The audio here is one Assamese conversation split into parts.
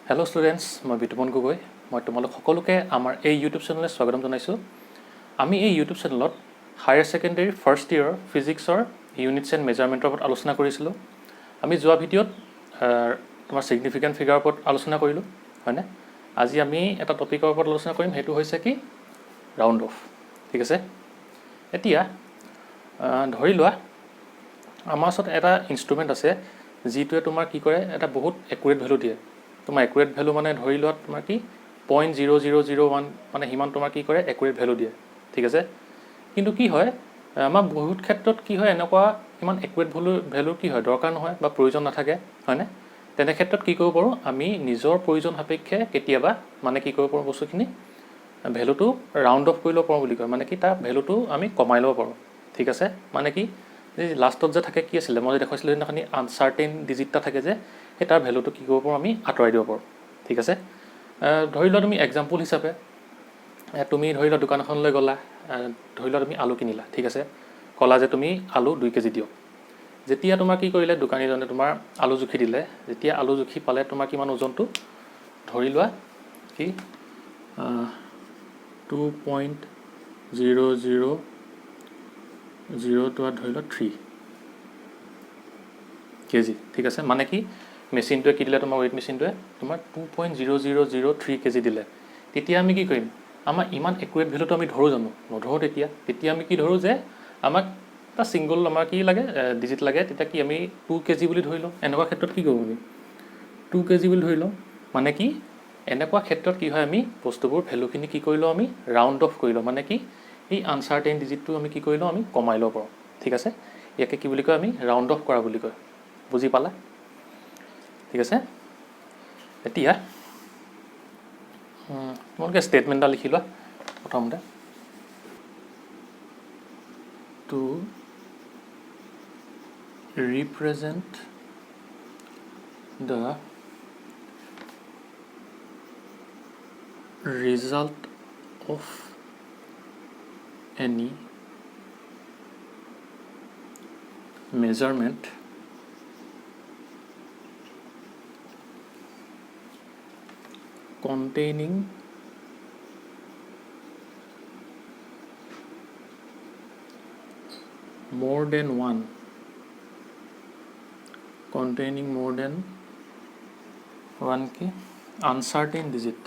হেল্ল' ষ্টুডেণ্টছ, মই বিতুপন গগৈ। মই তোমালোক সকলোকে আমাৰ এই ইউটিউব চেনেললৈ স্বাগতম জনাইছোঁ। আমি এই ইউটিউব চেনেলত হায়াৰ ছেকেণ্ডেৰী ফাৰ্ষ্ট ইয়েৰৰ ফিজিক্সৰ ইউনিটছ এণ্ড মেজাৰমেণ্টৰ ওপৰত আলোচনা কৰিছিলোঁ। আমি যোৱা ভিডিঅ'ত তোমাৰ ছিগনিফিকেণ্ট ফিগাৰৰ ওপৰত আলোচনা কৰিলোঁ, হয়নে? আজি আমি এটা টপিকৰ ওপৰত আলোচনা কৰিম, সেইটো হৈছে কি? Round of. ঠিক আছে, এতিয়া ধৰি লোৱা আমাৰ ওচৰত এটা ইনষ্ট্ৰুমেণ্ট আছে যিটোৱে তোমাৰ কি কৰে, এটা বহুত একুৰেট ভেলু দিয়ে। তোমাৰ একুৰেট ভেলু মানে ধৰি লোৱা তোমাৰ কি 0.0001 মানে সিমান তোমাৰ কি কৰে, একুৰেট ভেলু দিয়ে। ঠিক আছে, কিন্তু কি হয়, আমাৰ বহুত ক্ষেত্ৰত কি হয়, এনেকুৱা ইমান একুৰেট ভেলুৰ কি হয়, দৰকাৰ নহয় বা প্ৰয়োজন নাথাকে, হয়নে? তেনে ক্ষেত্ৰত কি কৰিব পাৰোঁ, আমি নিজৰ প্ৰয়োজন সাপেক্ষে কেতিয়াবা মানে কি কৰিব পাৰোঁ, বস্তুখিনি ভেলুটো ৰাউণ্ড অফ কৰি ল'ব পাৰোঁ বুলি কয়। মানে কি তাৰ ভেলুটো আমি কমাই ল'ব পাৰোঁ। ঠিক আছে, মানে কি যে লাষ্টত যে থাকে কি আছিলে, মই যে দেখুৱাইছিলোঁ সেইদিনাখনি আনচাৰ্টেইন ডিজিট এটা থাকে যে, সেই তাৰ ভেলুটো কি কৰিব পাৰোঁ, আমি আঁতৰাই দিব পাৰোঁ। ঠিক আছে, ধৰি লোৱা তুমি এক্সাম্পল হিচাপে তুমি ধৰি লোৱা দোকান এখনলৈ গ'লা, ধৰি লোৱা তুমি আলু কিনিলা। ঠিক আছে, ক'লা যে তুমি আলু 2 কেজি দিয়ক। যেতিয়া তোমাৰ কি কৰিলে, দোকানীজনে তোমাৰ আলু জুখি দিলে, যেতিয়া আলু জুখি পালে তোমাৰ কিমান ওজনটো, ধৰি লোৱা কি 2.0002 ধৰি লোৱা 3 কেজি। ঠিক আছে, মানে কি মেচিনটোৱে কি দিলে, তোমাৰ ৱেইট মেচিনটোৱে তোমাৰ 2.0003 কেজি দিলে। তেতিয়া আমি কি কৰিম, আমাৰ ইমান একুৰেট ভেলুটো আমি ধৰোঁ জানো? নধৰোঁ। তেতিয়া আমি কি ধৰোঁ যে আমাক এটা ছিংগল আমাৰ কি লাগে, ডিজিট লাগে। তেতিয়া কি আমি 2 কেজি বুলি ধৰি লওঁ। এনেকুৱা ক্ষেত্ৰত কি কৰোঁ, আমি 2 কেজি বুলি ধৰি লওঁ। মানে কি এনেকুৱা ক্ষেত্ৰত কি হয়, আমি বস্তুবোৰ ভেলুখিনি কি কৰি লওঁ, আমি ৰাউণ্ড অফ কৰি লওঁ। মানে কি এই আনচাৰ্টেইন ডিজিটটো আমি কি কৰি লওঁ, আমি কমাই ল'ব পাৰোঁ। ঠিক আছে, ইয়াকে কি বুলি কয়, আমি ৰাউণ্ড অফ কৰা বুলি কয়। বুজি পালা? ঠিক আছে, এতিয়া তোমালোকে ষ্টেটমেণ্ট এটা লিখি লোৱা প্ৰথমতে। To represent the result of any measurement containing more than one key uncertain digit.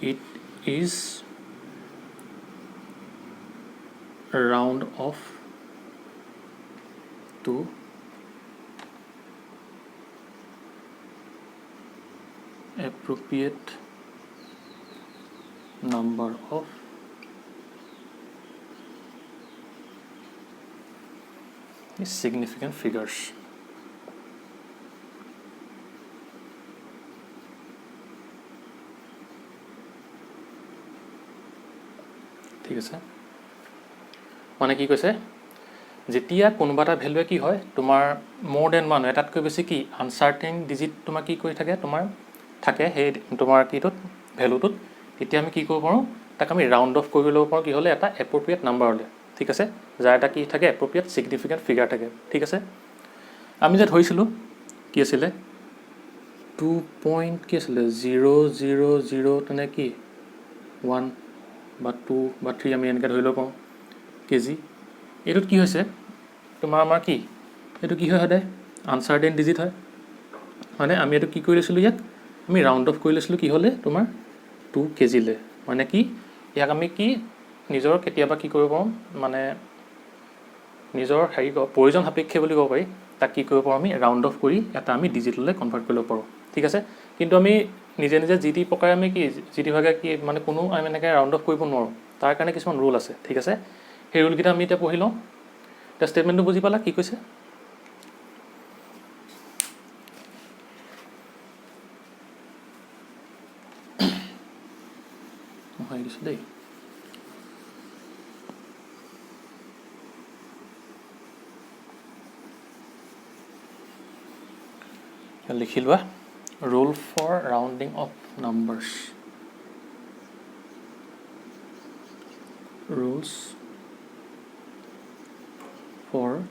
It is a round off to appropriate number of significant figures. ঠিক আছে, মানে কি কৈছে, যেতিয়া কোনোবা এটা ভেলুৱে কি হয়, তোমাৰ মোৰ দেন ওৱান, এটাতকৈ বেছি কি আনচাৰ্টেইন ডিজিট তোমাৰ কি কৰি থাকে, তোমাৰ থাকে সেই তোমাৰ কিটোত ভেলুটোত, তেতিয়া আমি কি কৰিব পাৰোঁ, তাক আমি ৰাউণ্ড অফ কৰি ল'ব পাৰোঁ কি হ'লে, এটা এপ্ৰপ্ৰিয়েট নাম্বাৰলৈ। ঠিক আছে, যাৰ এটা কি থাকে, এপ্ৰপ্ৰিয়েট ছিগনিফিকেণ্ট ফিগাৰ থাকে। ঠিক আছে, আমি যে ধৰিছিলোঁ কি আছিলে 2.000 তেনে কি 1 বা 2 বা 3 আমি এনেকৈ ধৰি ল'ব পাৰোঁ কেজি। এইটোত কি হৈছে, তোমাৰ আমাৰ কি এইটো কি হয়, সদায় আনচাৰ্টেইন ডিজিট হয়, হয়নে? আমি এইটো কি কৰি লৈছিলোঁ, ইয়াক আমি ৰাউণ্ড অফ কৰি লৈছিলোঁ কি হ'লে, তোমাৰ 2 কেজিলৈ। মানে কি ইয়াক আমি কি নিজৰ কেতিয়াবা কি কৰিব পাৰোঁ, মানে নিজৰ প্ৰয়োজন সাপেক্ষে বুলি ক'ব পাৰি, তাক কি কৰিব পাৰোঁ, আমি ৰাউণ্ড অফ কৰি এটা আমি ডিজিটলৈ কনভাৰ্ট কৰিব পাৰোঁ। ঠিক আছে, কিন্তু আমি নিজে যি টি প্ৰকাৰে আমি কি যি টি ভাগে কি মানে কোনো আমি এনেকৈ ৰাউণ্ড অফ কৰিব নোৱাৰোঁ। তাৰ কাৰণে কিছুমান ৰুল আছে। ঠিক আছে, সেই ৰুলকেইটা আমি এতিয়া পঢ়ি লওঁ। এতিয়া ষ্টেটমেণ্টটো বুজি পালা কি কৈছে? হয় দিছোঁ দেই। লিখি লোৱা, rule for rounding off numbers. rules for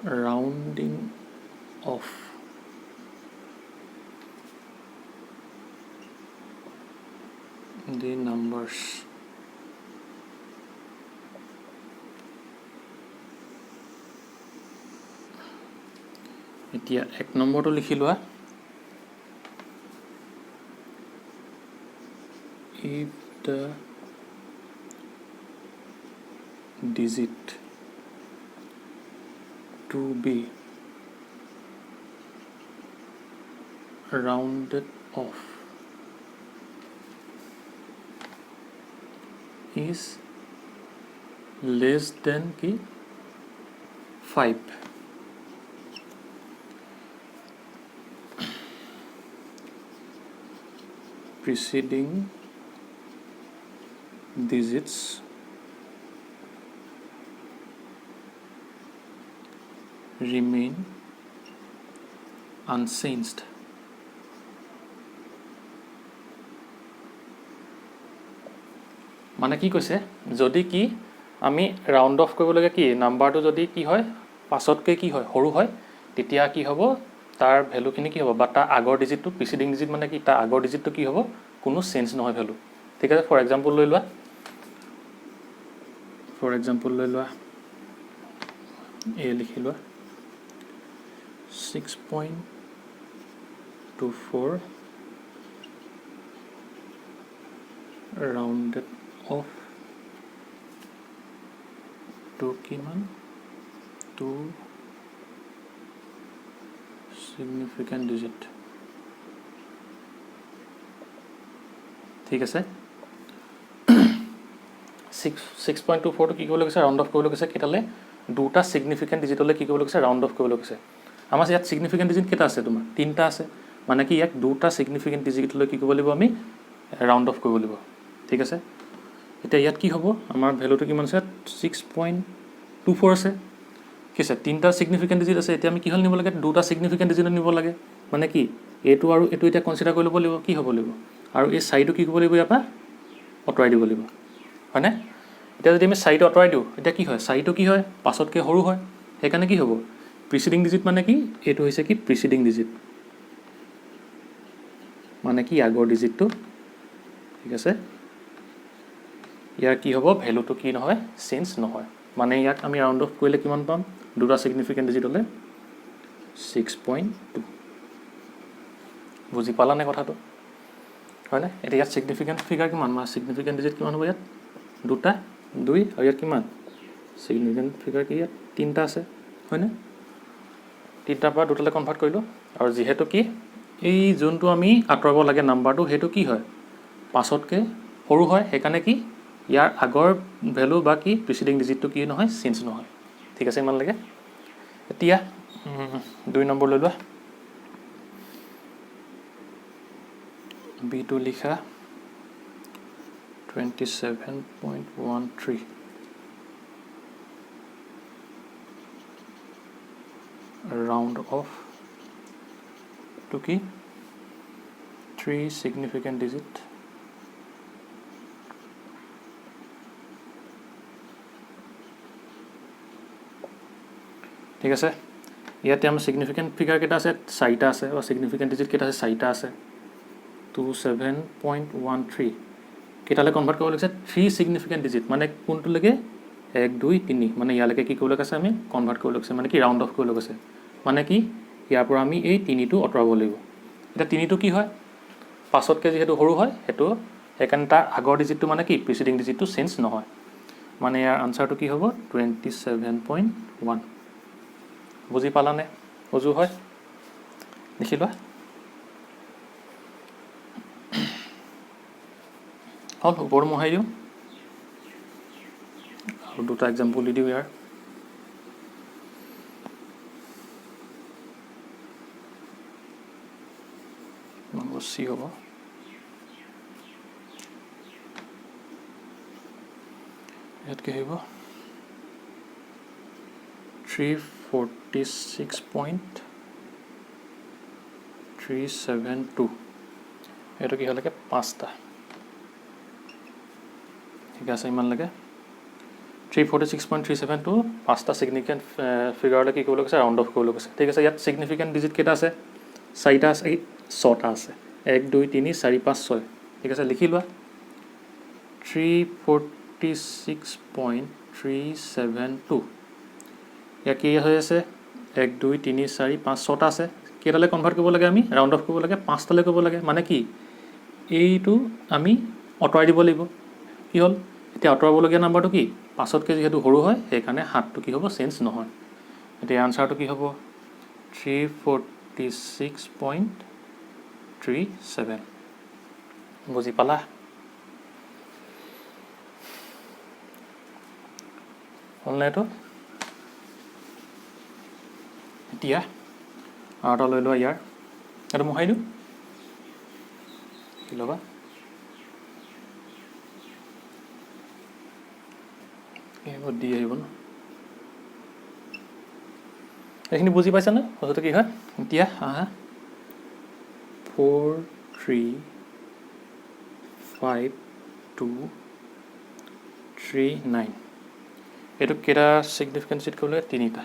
rounding off the numbers. এতিয়া 1 নম্বৰটো লিখি লোৱা if the digit to be rounded off is less than 5 preceding digits remain unchanged. মানে কি কৈছে যদি কি আমি ৰাউন্ড অফ কৰিব লাগে কি নাম্বাৰটো যদি কি হয় পাছতকৈ কি হয় সৰু হয় তেতিয়া কি হ'ব তাৰ ভ্যালুখিনি কি হ'ব বা তাৰ আগৰ ডিজিটটো প্ৰিচিডিং ডিজিট মানে কি তাৰ আগৰ ডিজিটটো কি হ'ব কোনো চেঞ্জ নহয় ভ্যালু ঠিক আছে ফৰ এক্সাম্পল লৈ লোৱা এ লিখি লোৱা 6.24 rounded off to কিমান to significant digit ঠিক আছে 6.24 টো কি কৰিব লাগিছে ৰাউন্ড অফ কৰিব লাগিছে কেটালে দুটা সিগনিফিকেন্ট ডিজিটলে কি কৰিব লাগিছে ৰাউন্ড অফ কৰিব লাগিছে আমাৰ ইয়াত সিগনিফিকেন্ট ডিজিট কেটা আছে তোমাৰ তিনটা আছে মানে কি ইয়াক দুটা সিগনিফিকেন্ট ডিজিটলে কি কৰিব লাগিব আমি ৰাউন্ড অফ কৰিব লাগিব ঠিক আছে এটা ইয়াত কি হ'ব আমাৰ ভ্যালুটো কিমান আছে 6.24 আছে কি আছে তিনটা সিগনিফিকেন্ট ডিজিট আছে এতিয়া আমি কি হল নিব লাগে দুটা সিগনিফিকেন্ট ডিজিট নিব লাগে মানে কি এটো আৰু এটো এটা কনসিডাৰ কৰি ল'ব লাগিব কি হ'ব লাগিব আৰু এই সাইডটো কি কৰিব লাগিব ইয়াপা অতৰাই দিব লাগিব হয়নে এটা যদি আমি সাইড অতৰাই দিও এটা কি হয় সাইডটো কি হয় পাছতকৈ সৰু হয় হেকানে কি হ'ব প্ৰিসিডিং ডিজিট মানে কি এটো হৈছে কি প্ৰিসিডিং ডিজিট মানে কি আগৰ ডিজিটটো ঠিক আছে ইয়াৰ কি হ'ব ভ্যালুটো কি নহয় চেঞ্জ নহয় মানে ইয়াক আমি ৰাউন্ড অফ কৰিলে কিমান পাম দুটা সিগনিফিকেন্ট ডিজিট হলে 6.2 বুজি পালা নে কথাটো হয়নে এটা ইয়াত সিগনিফিকেন্ট ফিগাৰ কিমান মা সিগনিফিকেন্ট ডিজিট কিমান হ'ব ইয়াত দুটা 2 আৰু ইয়াত কিমান সিগনিফিকেন্ট ফিগাৰ কি ইয়াত তিনটা আছে হয়নে তিনটাৰ পৰা দুটালে কনভাৰ্ট কৰিলো আৰু যেহেতু কি এই যোনটো আমি আতৰাব লাগে নাম্বাৰটো হেতু কি হয় পাছতকৈ সৰু হয় হেকানে কি ইয়াৰ আগৰ ভ্যালু বা কি প্ৰিসিডিং ডিজিটটো কি নহয় চেঞ্জ নহয় ঠিক আছে ইমান লাগে এতিয়া 2 নম্বৰ লৈ লোৱা b2 লিখা 27.13 round off to কি 3 significant digit ঠিক আছে ইয়াতে আমাৰ সিগনিফিকেন্ট ফিগাৰ কেটা আছে 4টা আছে বা সিগনিফিকেন্ট ডিজিট কেটা আছে 4টা আছে 27.13 কেটালে কনভাৰ্ট কৰিব লাগিছে 3 সিগনিফিকেন্ট ডিজিট মানে কোনটো লাগে 1 2 3 মানে ইয়ালৈকে কি কৰিব লাগিছে আমি কনভাৰ্ট কৰিব লাগিছে মানে কি ৰাউন্ড অফ কৰিব লাগিছে মানে কি ইয়াৰ পৰা আমি এই 3টো অতৰাব লাগিব এটা 3টো কি হয় পাছতকৈ যেহেতু সৰু হয় হেতু একান তাৰ আগৰ ডিজিটটো মানে কি প্ৰিসিডিং ডিজিটটো চেঞ্জ নহয় মানে ইয়াৰ আনসাৰটো কি হ'ব 27.1 বুজি পালানে বুজু হয় লিখি লোৱা হল ওপৰ মহাই দিও আৰু দুটা এক্সাম্পল দি দিও ইয়াৰ নম্বৰ সি হ'ব ইয়াত কি হ'ব 346.372 এটো কি হলকে 5টা ঠিক আছে ইমানলৈকে 346.372 5টা ছিগনিফিকেণ্ট ফিগাৰলৈ কি কৰিবলৈ কৈছে ৰাউণ্ড অফ কৰিবলৈ কৈছে ঠিক আছে ইয়াত ছিগনিফিকেণ্ট ডিজিট কেইটা আছে 4টা আছে 6টা আছে 1 2 3 4 5 6 ঠিক আছে লিখি লোৱা 346.372 ইয়াত কি হৈ আছে 1 2 3 4 5 6টা আছে কেইটালৈ কনভাৰ্ট কৰিব লাগে আমি ৰাউণ্ড অফ কৰিব লাগে 5টালৈ কৰিব লাগে মানে কি এইটো আমি আঁতৰাই দিব লাগিব কি হ'ল এতিয়া আঁতৰাবলগীয়া নাম্বাৰটো কি 5তকৈ যিহেতু সৰু হয় সেইকাৰণে 7টো কি হ'ব চেঞ্জ নহয় এতিয়া আনচাৰটো কি হ'ব 346.37 বুজি পালা হ'ল নে এইটো এতিয়া আৰু এটা লৈ লোৱা ইয়াৰ এইটো মোহাৰি দিওঁ কি ল'বা দি আহিব ন এইখিনি বুজি পাইছানে বস্তুটো কি হয় এতিয়া 4 3 5 2 3 9 এইটো কেইটা ছিগনিফিকেণ্ট ডিজিট কৰিব লাগে 3টা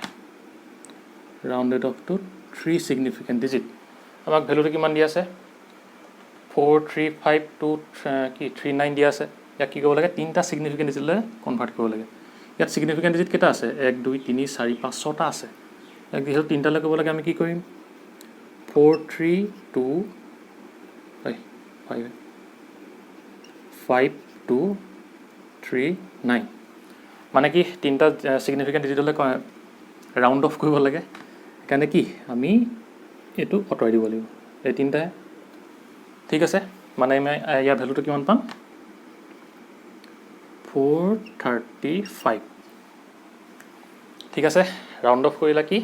ৰাউণ্ডেড অফ টু 3 ছিগনিফিকেণ্ট ডিজিট আমাক ভেলুটো কিমান দিয়া আছে 4 3 5 2 কি 3 9 দিয়া আছে ইয়াক কি কৰিব লাগে 3টা ছিগনিফিকেণ্ট ডিজিটলৈ কনভাৰ্ট কৰিব লাগে ইয়াত ছিগনিফিকেণ্ট ডিজিট কেইটা আছে 1 2 3 4 5 6টা আছে ইয়াক যিহেতু 3টালৈ কৰিব লাগে আমি কি কৰিম 4 3 2 5 2 3 9 মানে কি 3টা ছিগনিফিকেণ্ট ডিজিটলৈ ৰাউণ্ড অফ কৰিব লাগে সেইকাৰণে কি আমি এইটো আঁতৰাই দিব লাগিব এই 3টাই ঠিক আছে মানে আমি ইয়াৰ ভেলুটো কিমান পাম 435 ঠিক আছে ৰাউণ্ড অফ কৰিলা কি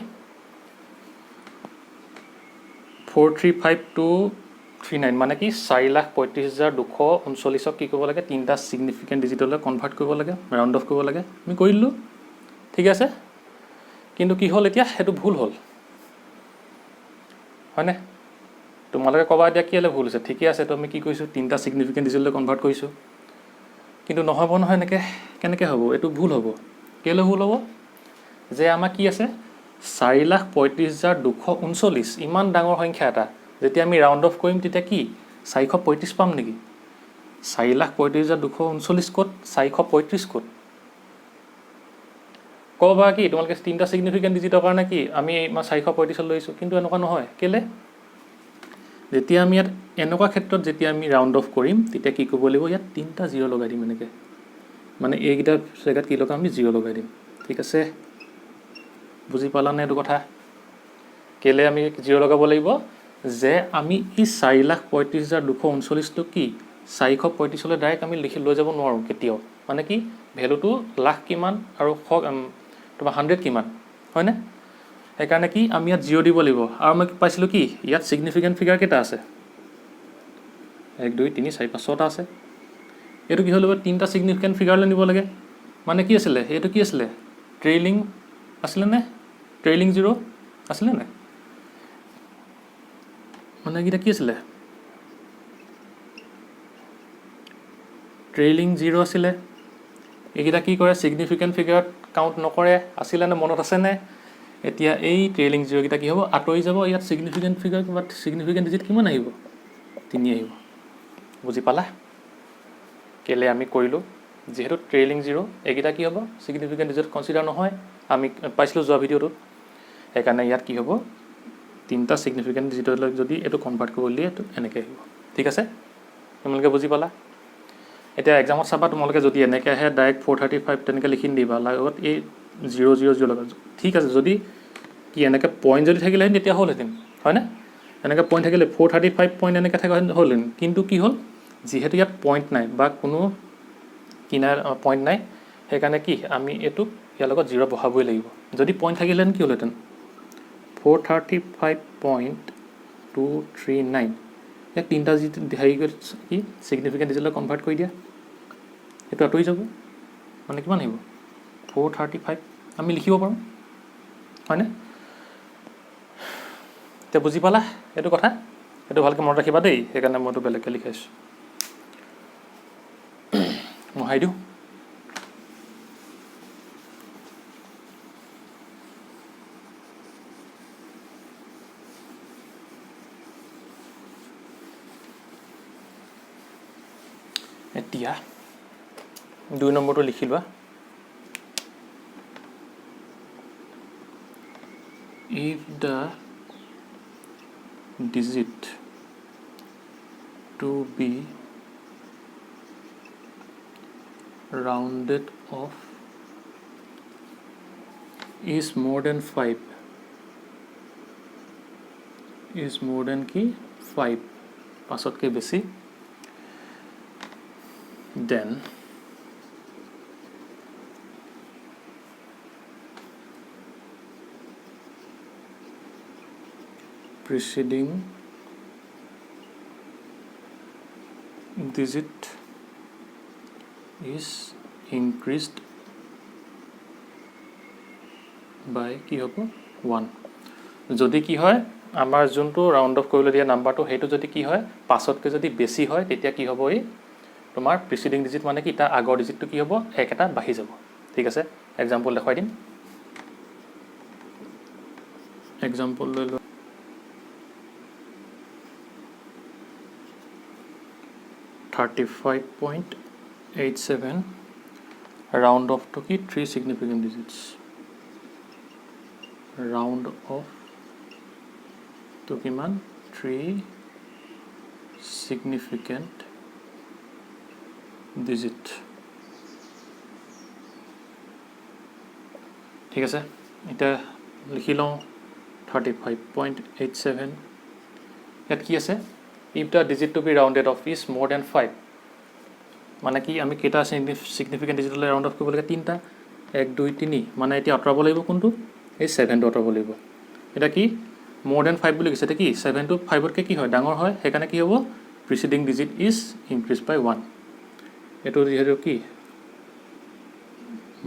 435,239 মানে কি 4,35,239ক কি কৰিব লাগে 3টা ছিগনিফিকেণ্ট ডিজিটলৈ কনভাৰ্ট কৰিব লাগে ৰাউণ্ড অফ কৰিব লাগে আমি কৰি দিলোঁ ঠিক আছে কিন্তু কি হ'ল এতিয়া সেইটো ভুল হ'ল হয়নে তোমালোকে ক'বা এতিয়া কি হ'লে ভুল হৈছে ঠিকে আছে তো আমি কি কৰিছোঁ 3টা ছিগনিফিকেণ্ট ডিজিটলৈ কনভাৰ্ট কৰিছোঁ কিন্তু নহ'ব নহয় এনেকৈ কেনেকৈ হ'ব এইটো ভুল হ'ব কেলৈ ভুল হ'ব যে আমাৰ কি আছে 4,35,239 ইমান ডাঙৰ সংখ্যা এটা যেতিয়া আমি ৰাউণ্ড অফ কৰিম তেতিয়া কি 435 পাম নেকি 4,35,239 ক'ত 435 ক'ত ক'বা কি তোমালোকে 3টা ছিগনিফিকেণ্ট ডিজিটৰ কাৰণে কি আমি 435 লৈছোঁ কিন্তু এনেকুৱা নহয় কেলৈ যেতিয়া আমি ইয়াত এনেকুৱা ক্ষেত্ৰত যেতিয়া আমি ৰাউণ্ড অফ কৰিম তেতিয়া কি কৰিব লাগিব ইয়াত 3টা 0 লগাই দিম এনেকৈ মানে এইকেইটা জেগাত কি লগাম আমি 0 লগাই দিম ঠিক আছে বুজি পালানে এইটো কথা কেলে আমি 0 লগাব লাগিব যে আমি এই 4,35,239টো কি 435লৈ ডাইৰেক্ট আমি লিখি লৈ যাব নোৱাৰোঁ কেতিয়াও মানে কি ভেলুটো লাখ কিমান আৰু তোমাৰ 100 কিমান হয়নে সেইকাৰণে কি আমি ইয়াত 0 দিব লাগিব আৰু মই পাইছিলোঁ কি ইয়াত ছিগনিফিকেণ্ট ফিগাৰ কেইটা আছে 1 2 3 4 5 6টা আছে এইটো কি হ'ল 3টা ছিগনিফিকেণ্ট ফিগাৰলৈ নিব লাগে মানে কি আছিলে এইটো কি আছিলে ট্ৰেইলিং আছিলে নে ট্ৰেইলিং 0 আছিলে নে মানে এইকেইটা কি আছিলে ট্ৰেইলিং 0 আছিলে এইকেইটা কি কৰে ছিগনিফিকেণ্ট ফিগাৰত কাউণ্ট নকৰে আছিলে নে মনত আছে নে এতিয়া এই ট্ৰেইলিং 0 কেইটা কি হ'ব আঁতৰি যাব ইয়াত ছিগনিফিকেণ্ট ফিগাৰ কিবা ছিগনিফিকেণ্ট ডিজিট কিমান আহিব 3 আহিব বুজি পালা কেলে আমি কৰিলোঁ যিহেতু ট্ৰেইলিং 0 এইকেইটা কি হ'ব ছিগনিফিকেণ্ট ডিজিট কনচিডাৰ নহয় আমি পাইছিলোঁ যোৱা ভিডিঅ'টোত সেইকাৰণে ইয়াত কি হ'ব 3টা ছিগনিফিকেণ্ট ডিজিটলৈ যদি এইটো কনভাৰ্ট কৰিব দিয়ে এইটো এনেকৈ আহিব ঠিক আছে তোমালোকে বুজি পালা এতিয়া এক্সামত চাবা তোমালোকে যদি এনেকৈ আহে ডাইৰেক্ট 435 তেনেকৈ লিখি দিবা লগত এই 0 0 0 লগা ঠিক আছে যদি কি এনেকৈ পইণ্ট যদি থাকিলেহেঁতেন তেতিয়া হ'লহেঁতেন হয়নে এনেকৈ পইণ্ট থাকিলে 435 পইণ্ট এনেকৈ থকা হ'লহেঁতেন কিন্তু কি হ'ল যিহেতু ইয়াত পইণ্ট নাই বা কোনো কিনাৰ পইণ্ট নাই সেইকাৰণে কি আমি এইটোক ইয়াৰ লগত 0 বহাবই লাগিব যদি পইণ্ট থাকিলেহেঁতেন কি হ'লহেঁতেন 435.239 ইয়াক 3টা হেৰি কি ছিগনিফিকেণ্ট ডিজিটলৈ কনভাৰ্ট কৰি দিয়া সেইটো আঁতৰি যাব মানে কিমান আহিব 435 আমি লিখিব পাৰোঁ হয়নে এতিয়া বুজি পালা এইটো কথা এইটো ভালকৈ মনত ৰাখিবা দেই সেইকাৰণে মইতো বেলেগকৈ লিখাইছোঁ মোহাৰি দিওঁ এতিয়া 2 নম্বৰটো লিখি লোৱা if the digit to be rounded off is more than 5 is more than কি 5 পাঁচতকৈ বেছি then preceding digit is increased by কি হ'ব 1 যদি কি হয় আমাৰ যোনটো ৰাউণ্ড অফ কৰিবলৈ দিয়া নাম্বাৰটো সেইটো যদি কি হয় 5তকৈ যদি বেছি হয় তেতিয়া কি হ'ব এই তোমাৰ প্ৰিচিডিং ডিজিট মানে কি তাৰ আগৰ ডিজিটটো কি হ'ব এক এটা বাঢ়ি যাব ঠিক আছে এক্সাম্পল দেখাই দিম এক্সাম্পল লৈ লওঁ 35.87 round off to ki 3 significant digits round off to kiman 3 significant digit ঠিক আছে এটা লিখি লওঁ 35.87 ইয়াত কি আছে if the digit to be rounded off is more than 5 মানে কি আমি কেটা significant digit লৈ round off কৰিব লাগে তিনটা 1 2 3 মানে এতিয়া আঁতৰাব লাগিব কোনটো এই 7 টো আঁতৰাব লাগিব এটা কি more than 5 বুলি কৈছে এটা কি 7 টো 5 তকৈ কি হয় ডাঙৰ হয় সেইকাৰণে কি হ'ব preceding digit is increased by 1 এটো যিহেতু কি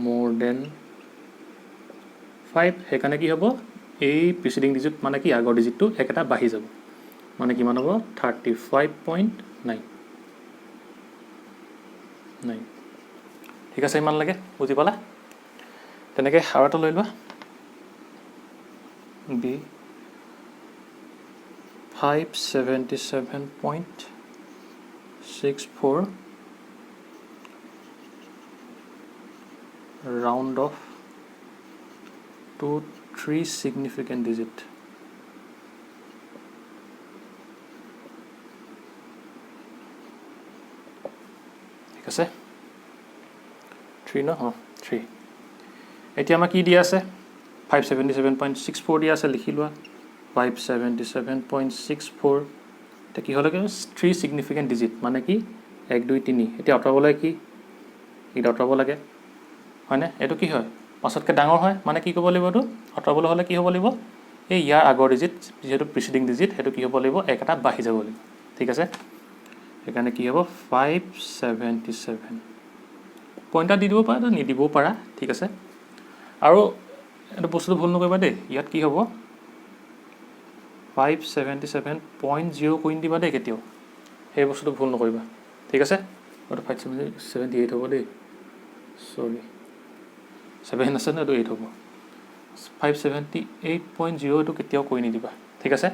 more than 5 সেইকাৰণে কি হ'ব এই preceding digit মানে কি আগৰ ডিজিটটো এক এটা বাঢ়ি যাব মানে কিমান হ'ব 35.9 ঠিক আছে ইমান লাগে বুজি পালা তেনেকৈ আৰু এটা লৈ লোৱা B 577.64 round off to 3 significant digit আছে 3 ন 3 এতিয়া আমাৰ কি দিয়া আছে 577.64 দিয়া আছে লিখি লোৱা 577.64 এটা কি হলে 3 significant digit মানে কি 1 2 3 এতিয়া আঁতৰাব লাগে কি এটা আঁতৰাব লাগে হয়নে এটো কি হয় পাঁচতকৈ ডাঙৰ হয় মানে কি ক'ব লাগিব এটো আঁতৰাবলৈ হ'লে কি হ'ব লাগিব এই ইয়াৰ আগৰ ডিজিট যেটো প্ৰিচিডিং ডিজিট হেতু কি হ'ব লাগিব এক এটা বাঢ়ি যাব লাগিব ঠিক আছে এখানে কি হ'ব 577 পইণ্টটা দি দিব পাৰা নিদিবও পাৰা ঠিক আছে আৰু এটা বস্তুটো ভুল নকৰিবা দেই ইয়াত কি হ'ব 577.0 কোইন দিবা দেই কেতিয়াও সেই বস্তুটো ভুল নকৰিবা ঠিক আছে আৰু 578 হ'ব দেই সৰি 7 আছে না 8 হ'ব 578.0 টো কেতিয়াও কোইন নিদিবা ঠিক আছে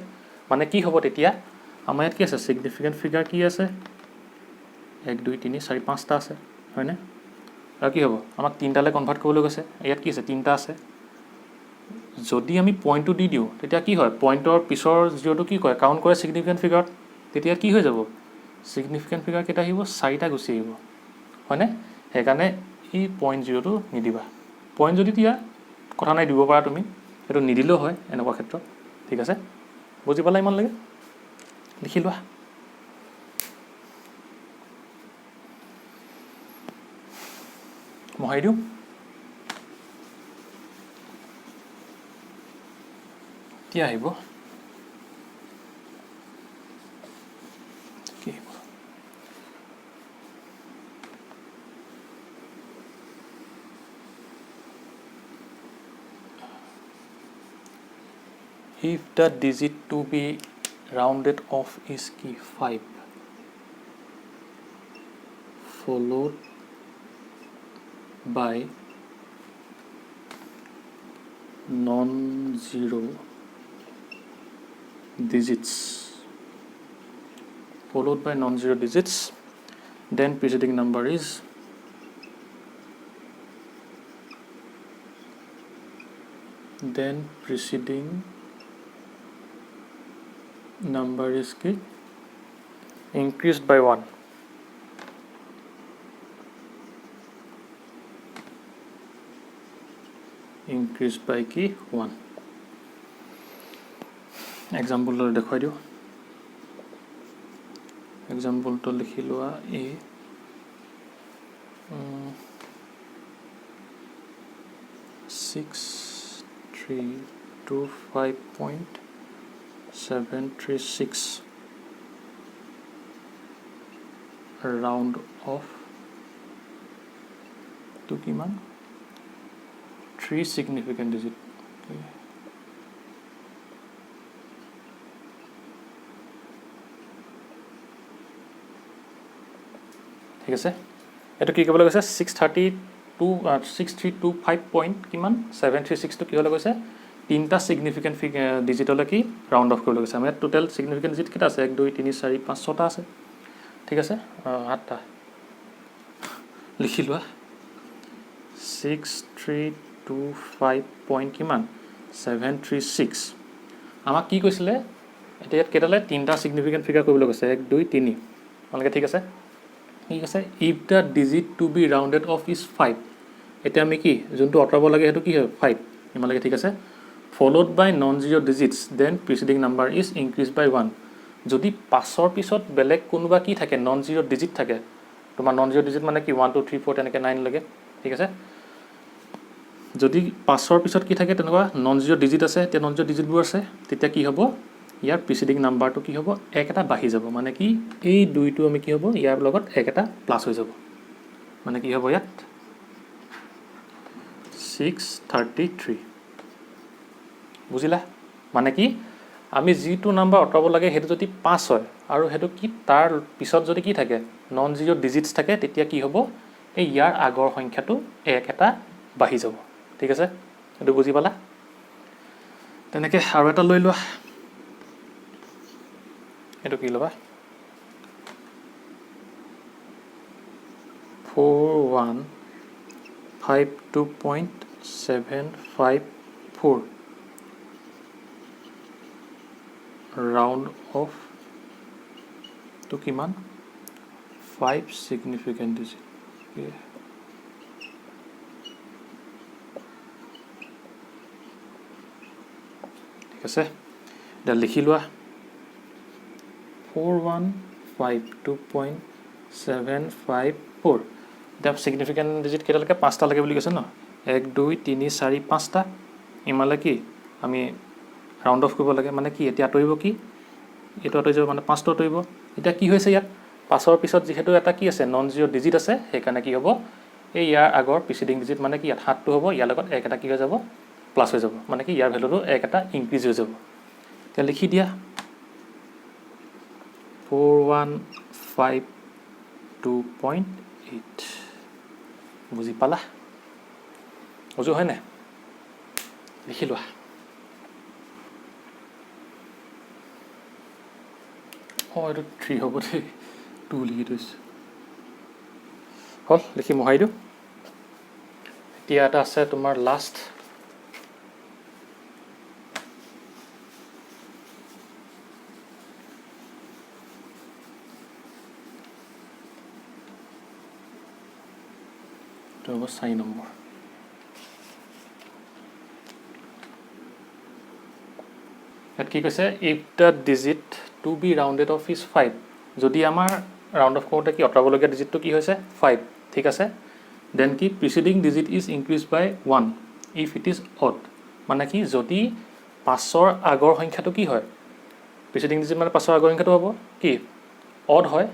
মানে কি হ'ব তেতিয়া আমাৰ ইয়াত কি আছে সিগনিফিকেন্ট ফিগাৰ কি আছে 1 2 3 4 5 টা আছে হয়নে আৰু কি হ'ব আমাক তিনটালে কনভাৰ্ট কৰিবলৈ গৈছে ইয়াত কি আছে তিনটা আছে যদি আমি পইণ্টটো দি দিও তেতিয়া কি হয় পইণ্টৰ পিছৰ জিৰ'টো কি কয় কাউন্ট কৰে সিগনিফিকেন্ট ফিগাৰ তেতিয়া কি হৈ যাব সিগনিফিকেন্ট ফিগাৰ কেটা আহিব 4টা গুছি আহিব হয়নে সেইকাৰণে এই পইণ্ট জিৰ'টো নিদিবা পইণ্ট যদি দিয়া কথা নাই দিব পাৰা তুমি এটো নিদিলেও হয় এনেকুৱা ক্ষেত্ৰত ঠিক আছে বুজি পালা ইমান লাগে লিখি লোৱা মহাই দিও কি আহিব কি আহিব if the digit to be rounded off is key 5 followed by non-zero digits then preceding number is কি increased by 1. Increased by কি 1. example to দেখাই দিও example to লিখি লোৱা a 6325.736 round off to কিমান 3 significant digit. Okay. ঠিক আছে এটো কি ক'বলৈ গৈছে 6325 পইণ্ট কিমান 736 টো কি হ'লে গৈছে তিনটা সিগনিফিকেন্ট ডিজিটলৈ কি ৰাউন্ড অফ কৰিবলৈ গৈছে আমি টোটাল সিগনিফিকেন্ট ডিজিট কেইটা আছে 1 2 3 4 5 6টা আছে ঠিক আছে 8টা লিখি লোৱা 6325 পইণ্ট কিমান 736 আমাক কি কৈছিলে এটা ইয়াত কেটালে তিনটা সিগনিফিকেন্ট ফিগাৰ কৰিবলৈ কৈছে 1 2 3 আপোনালোকে ঠিক আছে ঠিক আছে if the digit to be rounded off is 5 এটা আমি কি যোনটো অতৰাব লাগে হেতু কি হয় 5 ইমানলৈকে ঠিক আছে followed by non zero digits then preceding number is increased by 1 যদি পাছৰ পিছত বেলেগ কোনোবা কি থাকে নন জিৰো ডিজিট থাকে তোমাৰ নন জিৰো ডিজিট মানে কি 1 2 3 4 তেনেকে 9 লাগে ঠিক আছে যদি পাছৰ পিছত কি থাকে তেনেকুৱা নন জিৰো ডিজিট আছে তে নন জিৰো ডিজিট বোৰ আছে তেতিয়া কি হ'ব ইয়াৰ প্ৰিসিডিং নাম্বাৰটো কি হ'ব এক এটা বাঢ়ি যাব মানে কি এই দুইটো আমি কি হ'ব ইয়াৰ লগত এক এটা প্লাস হৈ যাব মানে কি হ'ব ইয়াত 633 বুজিলা মানে কি আমি যিটো নাম্বাৰ অতৰাব লাগে হেতু যদি 5 হয় আৰু হেতু কি তাৰ পিছত যদি কি থাকে নন জিৰো ডিজিটস থাকে তেতিয়া কি হ'ব এই ইয়াৰ আগৰ সংখ্যাটো এক এটা বাঢ়ি যাব ঠিক আছে এটো বুজি পালা তেনেকে আৰু এটা লৈ লোৱা এটো কি লবা 4152.754 round of to কিমান 5 significant digit okay. ঠিক আছে এটা লিখি লোৱা 4152.754 এটা সিগনিফিকেন্ট ডিজিট কেটালৈকে 5টা লাগে বুলি কৈছে ন 1 2 3 4 5টা ইমালে কি আমি ৰাউন্ড অফ কৰিব লাগে মানে কি এতিয়া আতৰিব কি এটো আতৰি যাব মানে 5টা আতৰিব এতিয়া কি হৈছে ইয়াত পাছৰ পিছত যেহেতু এটা কি আছে নন জিৰো ডিজিট আছে সেইকাৰণে কি হ'ব এই ইয়াৰ আগৰ প্ৰিসিডিং ডিজিট মানে কি 7টো হ'ব ইয়াৰ লগত এক এটা কি হৈ যাব প্লাস হৈ যাব মানে কি ইয়াৰ ভ্যালুটো এক এটা ইনক্ৰিজ হৈ যাব এতিয়া লিখি দিয়া 4152.8 বুজি পালা বুজো হয় না লিখি লোৱা এটো 3 হ'ব দে 2 লিখি থৈছো হল লিখি মহাই দিও এতিয়া এটা আছে তোমাৰ লাষ্ট to 4 নম্বৰ এত কি কৈছে if the digit to be rounded off is 5 যদি আমাৰ ৰাউন্ড অফ কৰোঁতে কি অতৰাবলগীয়া ডিজিটটো কি হৈছে 5 ঠিক আছে দেন কি preceding digit is increase by 1 if it is odd মানে কি যদি পাছৰ আগৰ সংখ্যাটো কি হয় প্ৰিসিডিং ডিজিট মানে পাছৰ আগৰ সংখ্যাটো হ'ব কি অড হয়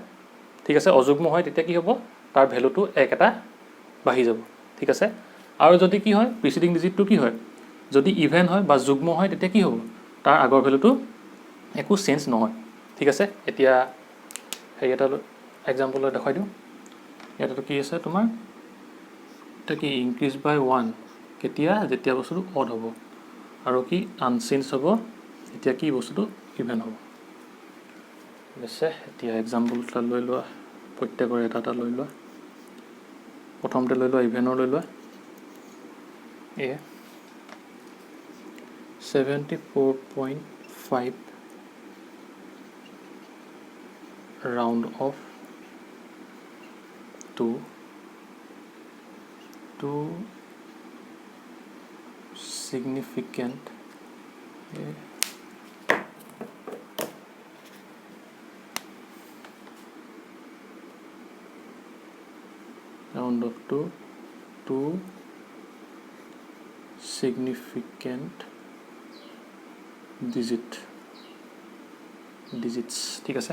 ঠিক আছে অযুগ্ম হয় তেতিয়া কি হ'ব তাৰ ভ্যালুটো এক এটা বাঢ়ি যাব ঠিক আছে আৰু যদি কি হয় প্ৰিসিডিং ডিজিটটো কি হয় যদি ইভেন হয় বা যুগ্ম হয় তেতিয়া কি হ'ব তাৰ আগৰ ভ্যালুটো একো চেঞ্জ নহয় ঠিক আছে এতিয়া এটা এক্সাম্পল দেখাই দিও ইয়াতো কি আছে তোমাৰ এটা কি ইনক্ৰিজ বাই 1 কেতিয়া যেতিয়া বস্তুটো অড হ'ব আৰু কি আনচেঞ্জ হ'ব এতিয়া কি বস্তুটো ইভেন হ'ব আছে এতিয়া এক্সাম্পল এটা লৈ লোৱা প্ৰত্যেকৰে এটা এটা লৈ লোৱা প্ৰথমতে লৈ লোৱা ইভেনৰ লৈ লোৱা এ 74.5 round off to significant round off to two significant digits ঠিক আছে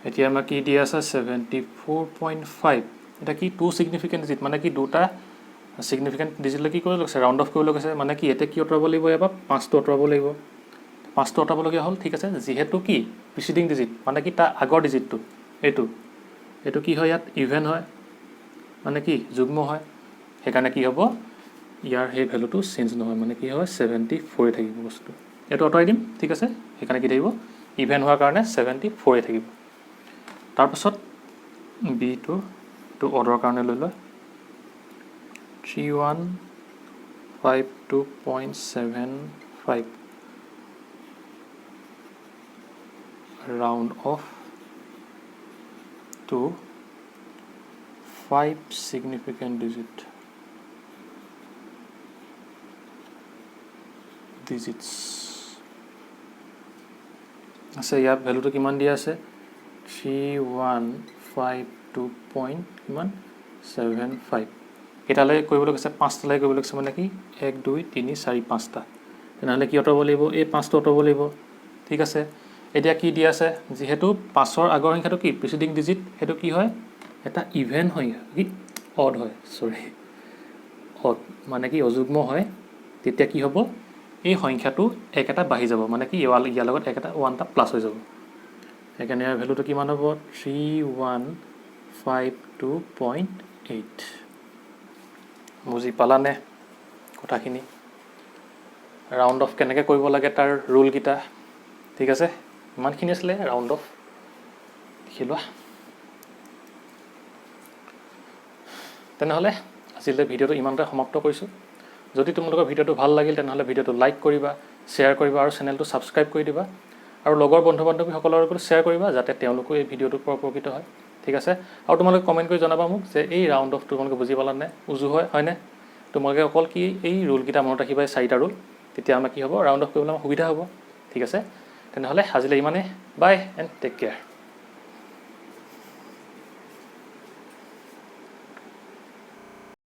এতিয়া আমাৰ কি দিয়া আছে 74.5 এটা কি টু সিগনিফিকেন্ট ডিজিট মানে কি দুটা সিগনিফিকেন্ট ডিজিটলৈ কি কৰিব লাগিছে ৰাউণ্ড অফ কৰিব লাগিছে মানে কি এতে কি অতৰাব লাগিব এবাৰ 5টো অতৰাব লাগিব 5টো অতৰাব লগিয়া হ'ল ঠিক আছে যেহেতু কি প্ৰিসিডিং ডিজিট মানে কি তা আগৰ ডিজিটটো এইটো কি হয় ইয়াত ইভেন হয় মানে কি যুগ্ম হয় সেইকাৰণে কি হ'ব ইয়াৰ সেই ভ্যালুটো চেঞ্জ নহয় মানে কি হয় 74 থাকিব বস্তু এটো অতৰাই দিম ঠিক আছে সেইকাৰণে কি থাকিব ইভেন হোৱাৰ কাৰণে 74 থাকিব তাৰ পাছত বি টো অৰ্ডাৰৰ কাৰণে লৈ লয় 3152.75 round off to 5 significant digits আছে ইয়াত ভ্যালুটো কিমান দিয়া আছে 3152.75 এটালৈ কৰিব লাগিছে 5টালৈ কৰিব লাগিছে মানে কি 1 2 3 4 5টা তেনেহলে কি অতৰাব লাগিব এই 5টো অতৰাব লাগিব ঠিক আছে এতিয়া কি দিয়া আছে যেহেতু 5ৰ আগৰ সংখ্যাটো কি প্ৰিসিডিং ডিজিট হেতু কি হয় এটা ইভেন হয় কি অড হয় সৰি অড মানে কি অযুগ্ম হয় তেতিয়া কি হ'ব এই সংখ্যাটো এক এটা বাঢ়ি যাব মানে কি ইয়াৰ লগত এক এটা 1টা প্লাস হৈ যাব এখানে ইয়াৰ ভ্যালুটো কিমান হ'ব 3152.8 বুজি পালানে কথাখিনি ৰাউণ্ড অফ কেনেকৈ কৰিব লাগে তাৰ ৰুল কিটা ঠিক আছে ইমানখিনি আছিলে ৰাউণ্ড অফ লিখিলোৱা তেনেহলে আজিলৈ ভিডিওটো ইমানতে সমাপ্ত কৰিছোঁ যদি তোমালোকৰ ভিডিওটো ভাল লাগিল তেনেহলে ভিডিওটো লাইক কৰিবা শেয়াৰ কৰিবা আৰু চেনেলটো সাবস্ক্ৰাইব কৰি দিবা আৰু লগৰ বন্ধু-বান্ধৱীসকলৰ লগত শেয়াৰ কৰিবা যাতে তেওঁলোকো এই ভিডিওটোৰ পৰা উপকৃত হয় ঠিক আছে আৰু তোমালোকে কমেন্ট কৰি জনাবা মোক যে এই ৰাউণ্ড অফ তোমালোকে বুজি পালা নে উজু হয় নে তোমালোকে অকল কি এই ৰুল কিটা মনত ৰাখিবা এই 4টা ৰুল তেতিয়া আমাৰ কি হ'ব ৰাউণ্ড অফ কৰিবলৈ সুবিধা হ'ব ঠিক আছে তেনেহলে আজিলৈ ইমানে বাই এণ্ড টেক কেয়াৰ